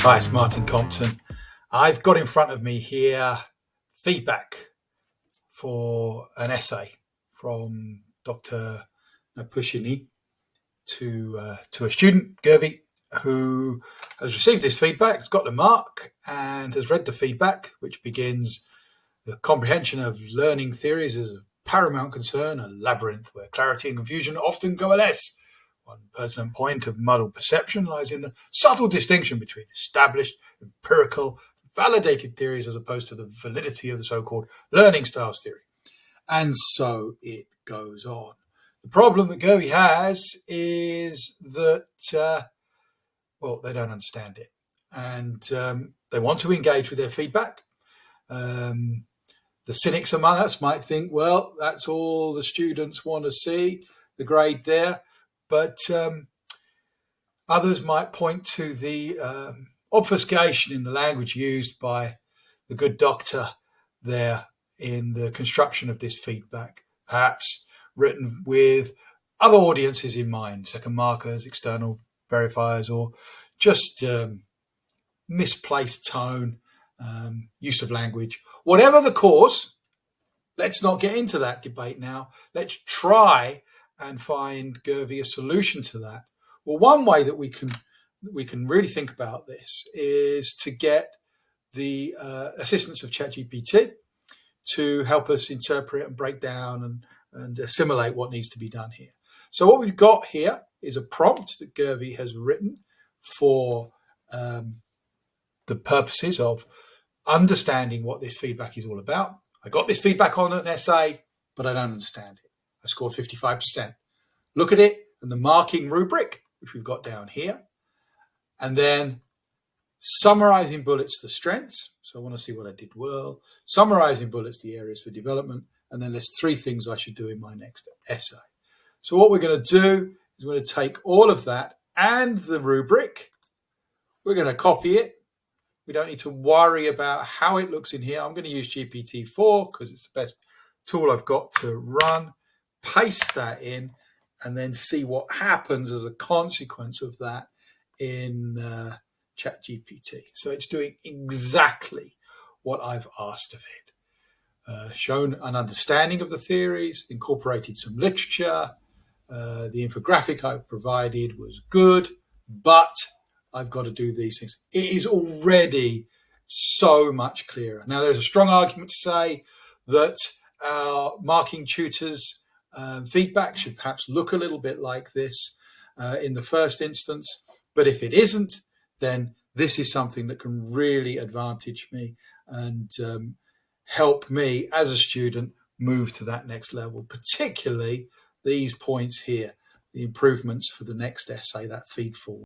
Hi, it's Martin Compton. I've got in front of me here feedback for an essay from Dr. Napyshchennyy to a student, Gervi, who has received this feedback, has got the mark, and has read the feedback, which begins, "The comprehension of learning theories is of paramount concern, a labyrinth where clarity and confusion often coalesce. One pertinent point of muddled perception lies in the subtle distinction between established, empirical, validated theories as opposed to the validity of the so-called learning styles theory." And so it goes on. The problem that Gervi has is that, they don't understand it. And they want to engage with their feedback. The cynics among us might think, well, that's all the students want to see, the grade there. But others might point to the obfuscation in the language used by the good doctor there in the construction of this feedback, perhaps written with other audiences in mind, second markers, external verifiers, or just misplaced tone, use of language. Whatever the cause, let's not get into that debate now. Let's try and find, Gervi, a solution to that. Well, one way that we can really think about this is to get the assistance of ChatGPT to help us interpret and break down and assimilate what needs to be done here. So what we've got here is a prompt that Gervi has written for the purposes of understanding what this feedback is all about. I got this feedback on an essay, but I don't understand it. I scored 55%. Look at it and the marking rubric, which we've got down here, and then summarizing bullets the strengths. So I want to see what I did well. Summarizing bullets the areas for development, and then there's 3 things I should do in my next essay. So what we're going to do is we're going to take all of that and the rubric. We're going to copy it. We don't need to worry about how it looks in here. I'm going to use GPT-4 because it's the best tool I've got to run. Paste that in and then see what happens as a consequence of that in ChatGPT. So it's doing exactly what I've asked of it. Shown an understanding of the theories, incorporated some literature. The infographic I provided was good, but I've got to do these things. It is already so much clearer. Now, there's a strong argument to say that our marking tutors' feedback should perhaps look a little bit like this in the first instance. But if it isn't, then this is something that can really advantage me and help me as a student move to that next level, particularly these points here, the improvements for the next essay, that feed forward.